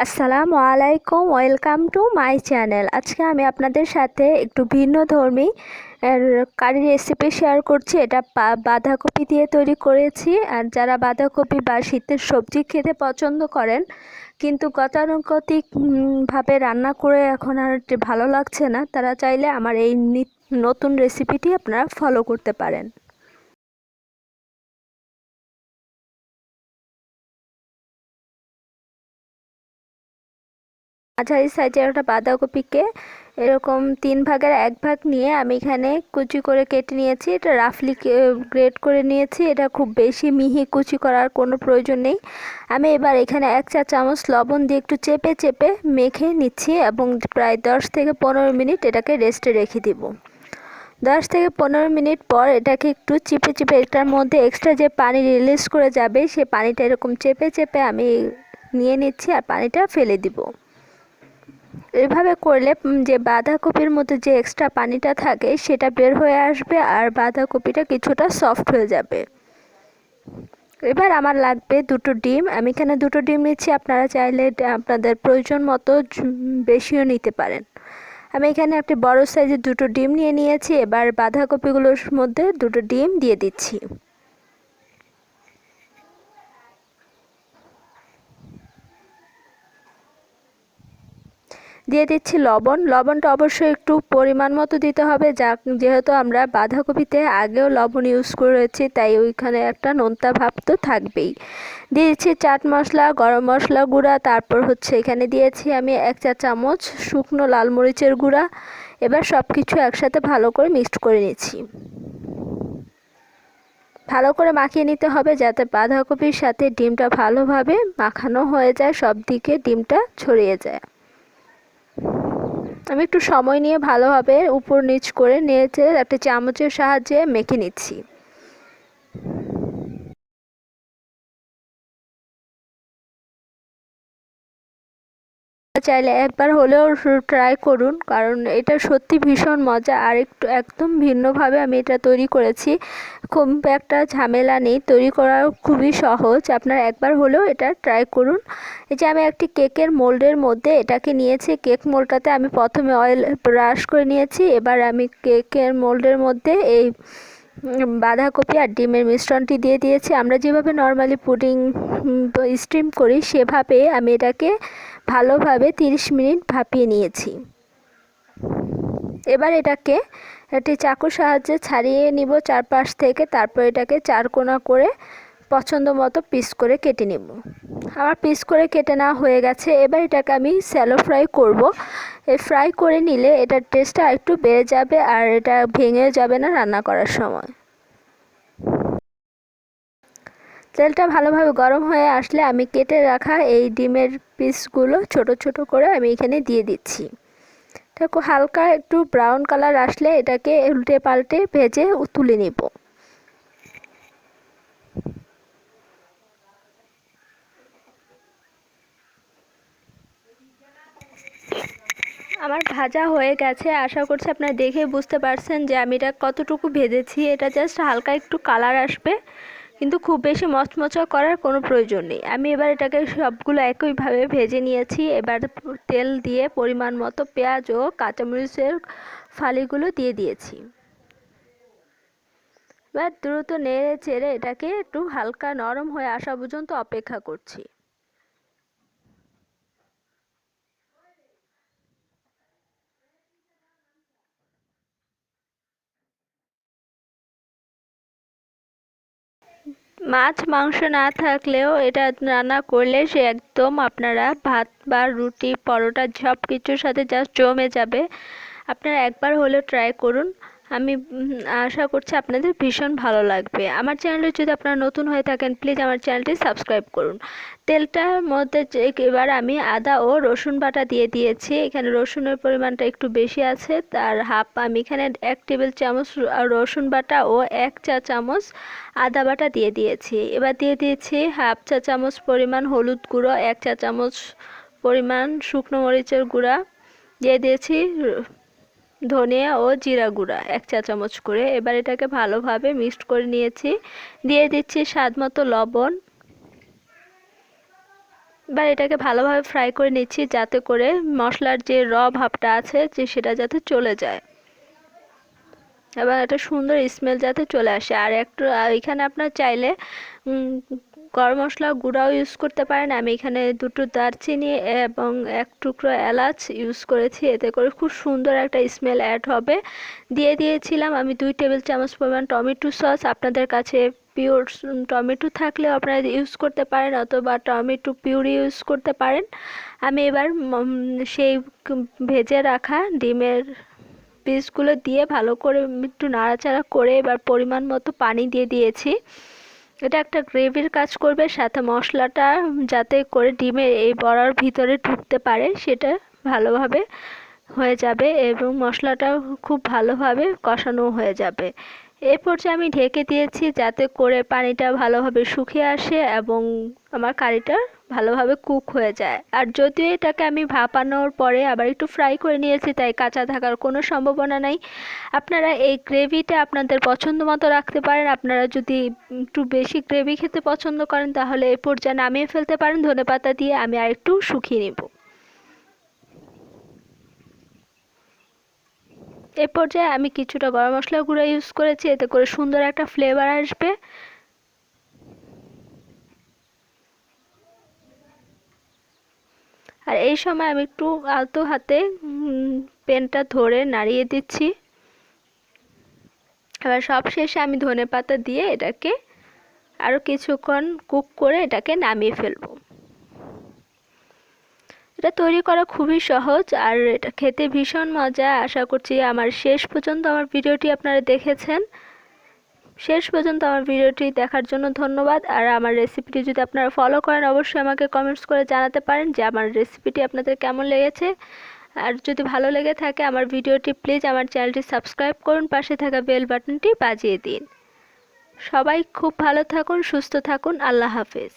আসসালামু আলাইকুম, welcome to my channel. আজকে আমি আপনাদের সাথে একটু ভিন্নধর্মী কারি রেসিপি শেয়ার করছি। এটা বাঁধাকপি দিয়ে তৈরি করেছি। আর যারা বাঁধাকপি বা শীতের সবজি খেতে পছন্দ করেন কিন্তু গতানুগতিক ভাবে রান্না করে এখন আর ভালো লাগছে না, তারা চাইলে আমার এই নতুন রেসিপিটি আপনারা ফলো করতে পারেন। মাঝারি সাইজের একটা বাঁধাকপিকে এরকম 3 ভাগের 1 ভাগ নিয়ে আমি এখানে কুচি করে কেটে নিয়েছি। এটা রাফলি গ্রেট করে নিয়েছি। এটা খুব বেশি মিহি কুচি করার কোনো প্রয়োজন নেই। আমি এবার এখানে 1 চা চামচ লবণ দিয়ে একটু চেপে চেপে মেখে নিচ্ছি এবং প্রায় 10 থেকে 15 মিনিট এটাকে রেস্টে রেখে দিব। 10 থেকে 15 মিনিট পর এটাকে একটু চিপে চিপে এটার মধ্যে এক্সট্রা যে পানি রিলিজ করে যাবে সেই পানিটা এরকম চেপে চেপে আমি নিয়ে নিচ্ছি আর পানিটা ফেলে দিব। এভাবে করলে যে বাঁধাকপির মধ্যে যে এক্সট্রা পানিটা থাকে সেটা বের হয়ে আসবে আর বাঁধাকপিটা কিছুটা সফট হয়ে যাবে। এবার আমার লাগবে 2টো ডিম। আমি এখানে 2টো ডিম নিচ্ছি, আপনারা চাইলে আপনাদের প্রয়োজন মতো বেশিও নিতে পারেন। আমি এখানে একটি বড় সাইজের 2টো ডিম নিয়ে নিয়েছি। এবার বাঁধাকপিগুলোর মধ্যে 2টো ডিম দিয়ে দিচ্ছি। দিয়ে দিচ্ছি লবণ। লবণটা অবশ্যই একটু পরিমাণ মতো দিতে হবে, যেহেতু আমরা বাঁধাকপিতে আগেও লবণ ইউজ করেছি, তাই ওইখানে একটা নোনতা ভাব তো থাকবেই। দিয়ে দিচ্ছি চাট মশলা, গরম মশলা গুঁড়া, তারপর এখানে দিয়েছি আমি 1 চা চামচ শুকনো লাল মরিচের গুঁড়া। এবার সব কিছু একসাথে ভালো করে মিক্সড করে নিচ্ছি। ভালো করে মাখিয়ে নিতে হবে যাতে বাঁধাকপির সাথে ডিমটা ভালোভাবে মাখানো হয়ে যায়, সব দিকে ডিমটা ছড়িয়ে যায়। আমি একটু সময় নিয়ে ভালোভাবে উপর নিচ করে নেড়ে একটা চামচের সাহায্যে মেখে নিচ্ছি। চাইলে একবার হলেও ট্রাই করুন, কারণ এটা সত্যি ভীষণ মজা। আর একদম ভিন্নভাবে আমি এটা তৈরি করেছি। খুব একটা ঝামেলা নেই, তৈরি করা খুবই সহজ। আপনারা একবার হলেও এটা ট্রাই করুন। এই যে আমি একটি কেকের মোল্ডের মধ্যে এটাকে নিয়েছি। কেক মোল্ডটাতে আমি প্রথমে অয়েল ব্রাশ করে নিয়েছি। এবার আমি কেকের মোল্ডের মধ্যে এই বাঁধাকপি আর ডিমের মিশ্রণটি দিয়ে দিয়েছি। আমরা যেভাবে নর্মালি পুডিং স্টিম করি সেভাবে আমি এটাকে ভালোভাবে 30 মিনিট ভাপিয়ে নিয়েছি। এবার এটাকে একটি চাকুর সাহায্যে ছাড়িয়ে নিব চারপাশ থেকে। তারপর এটাকে 4 কোনা করে পছন্দ মতো পিস করে কেটে নেব। আমার পিস করে কেটে নেওয়া হয়ে গেছে। এবার এটাকে আমি শ্যালো ফ্রাই করব। এই ফ্রাই করে নিলে এটার টেস্টটা একটু বেড়ে যাবে আর এটা ভেঙেও যাবে না রান্না করার সময়। তেলটা ভালোভাবে গরম হয়ে আসলে আমি কেটে রাখা এই ডিমের পিসগুলো ছোট ছোট করে আমি এখানে দিয়ে দিচ্ছি। এটা হালকা একটু ব্রাউন কালার আসলে এটাকে উল্টে পাল্টে ভেজে তুলে নিব। আমার ভাজা হয়ে গেছে। আশা করছি আপনারা দেখে বুঝতে পারছেন যে আমি এটা কতটুকু ভেজেছি। এটা জাস্ট হালকা একটু কালার আসবে, কিন্তু খুব বেশি মচমচা করার কোনো প্রয়োজন নেই। আমি এবার এটাকে সবগুলো একইভাবে ভেজে নিয়েছি। এবার তেল দিয়ে পরিমাণ মতো পেঁয়াজ ও কাঁচামরিচের ফালিগুলো দিয়ে দিয়েছি। এবার দ্রুত নেড়ে চেড়ে এটাকে একটু হালকা নরম হয়ে আসা পর্যন্ত অপেক্ষা করছি। মাছ মাংস না থাকলেও এটা রান্না করলে সে একদম আপনারা ভাত বা রুটি পরোটা সব কিছুর সাথে জাস্ট জমে যাবে। আপনারা একবার হলেও ট্রাই করুন। আমি আশা করছি আপনাদের ভীষণ ভালো লাগবে। আমার চ্যানেলে যদি আপনারা নতুন হয়ে থাকেন প্লিজ আমার চ্যানেলটি সাবস্ক্রাইব করুন। তেলটার মধ্যে এবার আমি আদা ও রসুন বাটা দিয়ে দিয়েছি। এখানে রসুনের পরিমাণটা একটু বেশি আছে, তার হাফ আমি এখানে 1 টেবিল চামচ রসুন বাটা ও 1 চা চামচ আদা বাটা দিয়ে দিয়েছি। এবার দিয়ে দিয়েছি হাফ চা চামচ পরিমাণ হলুদ গুঁড়ো, 1 চা চামচ পরিমাণ শুকনো মরিচের গুঁড়া, দিয়ে দিয়েছি ধনিয়া ও জিরা গুঁড়া 1 চা চামচ করে। এবার এটাকে ভালোভাবে মিক্সড করে নিয়েছি। দিয়ে দিচ্ছি স্বাদ মতো লবণ। এবার এটাকে ভালোভাবে ফ্রাই করে নিচ্ছি যাতে করে মশলার যে ভাবটা আছে যে সেটা যাতে চলে যায় এবং একটা সুন্দর স্মেল যাতে চলে আসে। আর একটু এখানে আপনার চাইলে গরম মশলা গুঁড়াও ইউজ করতে পারেন। আমি এখানে 2টো দারচিনি এবং 1 টুকরো এলাচ ইউজ করেছি, এতে করে খুব সুন্দর একটা স্মেল অ্যাড হবে। দিয়ে দিয়েছিলাম আমি 2 টেবিল চামচ পরিমাণ টমেটো সস। আপনাদের কাছে পিওর টমেটো থাকলেও আপনারা ইউজ করতে পারেন অথবা টমেটো পিউরি ইউজ করতে পারেন। আমি এবার সেই ভেজে রাখা ডিমের পিসগুলো দিয়ে ভালো করে একটু নাড়াচাড়া করে এবার পরিমাণ মতো পানি দিয়ে দিয়েছি। এটা একটা গ্রেভির কাজ করবে, সাথে মশলাটা যাতে করে ডিমের এই বড়ার ভিতরে ঢুকতে পারে সেটা ভালোভাবে হয়ে যাবে এবং মশলাটা খুব ভালোভাবে কষানো হয়ে যাবে। এই পর্যায়ে আমি ঢেকে দিয়েছি যাতে করে পানিটা ভালোভাবে শুকিয়ে আসে এবং আমার কারিটা ভালোভাবে কুক হয়ে যায়। আর যদিও এটাকে আমি ভাপানোর পরে আবার একটু ফ্রাই করে নিয়েছি, তাই কাঁচা থাকার কোনো সম্ভাবনা নাই। আপনারা এই গ্রেভিটা আপনাদের পছন্দ মতো রাখতে পারেন। আপনারা যদি একটু বেশি গ্রেভি খেতে পছন্দ করেন তাহলে এই পর্যায়ে নামিয়ে ফেলতে পারেন ধনেপাতা দিয়ে। আমি আর একটু শুকিয়ে নেব। এই পর্যায়ে আমি কিছুটা গরম মশলা গুঁড়ো ইউজ করেছি, এতে করে সুন্দর একটা ফ্লেভার আসবে। আর এই সময় আমি একটু আলতো হাতে প্যানটা ধরে নাড়িয়ে দিচ্ছি। এবার সব শেষে আমি ধনেপাতা দিয়ে এটাকে আরও কিছুক্ষণ কুক করে এটাকে নামিয়ে ফেলবো। এটা তৈরি করা খুবই সহজ আর এটা খেতে ভীষণ মজা। আশা করছি আমার শেষ পর্যন্ত আমার ভিডিওটি আপনারা দেখেছেন। শেষ পর্যন্ত আমার ভিডিওটি দেখার জন্য ধন্যবাদ। আর আমার রেসিপিটি যদি আপনারা ফলো করেন অবশ্যই আমাকে কমেন্টস করে জানাতে পারেন যে আমার রেসিপিটি আপনাদের কেমন লেগেছে। আর যদি ভালো লেগে থাকে আমার ভিডিওটি প্লিজ আমার চ্যানেলটি সাবস্ক্রাইব করুন, পাশে থাকা বেল বাটনটি বাজিয়ে দিন। সবাই খুব ভালো থাকুন, সুস্থ থাকুন। আল্লাহ হাফেজ।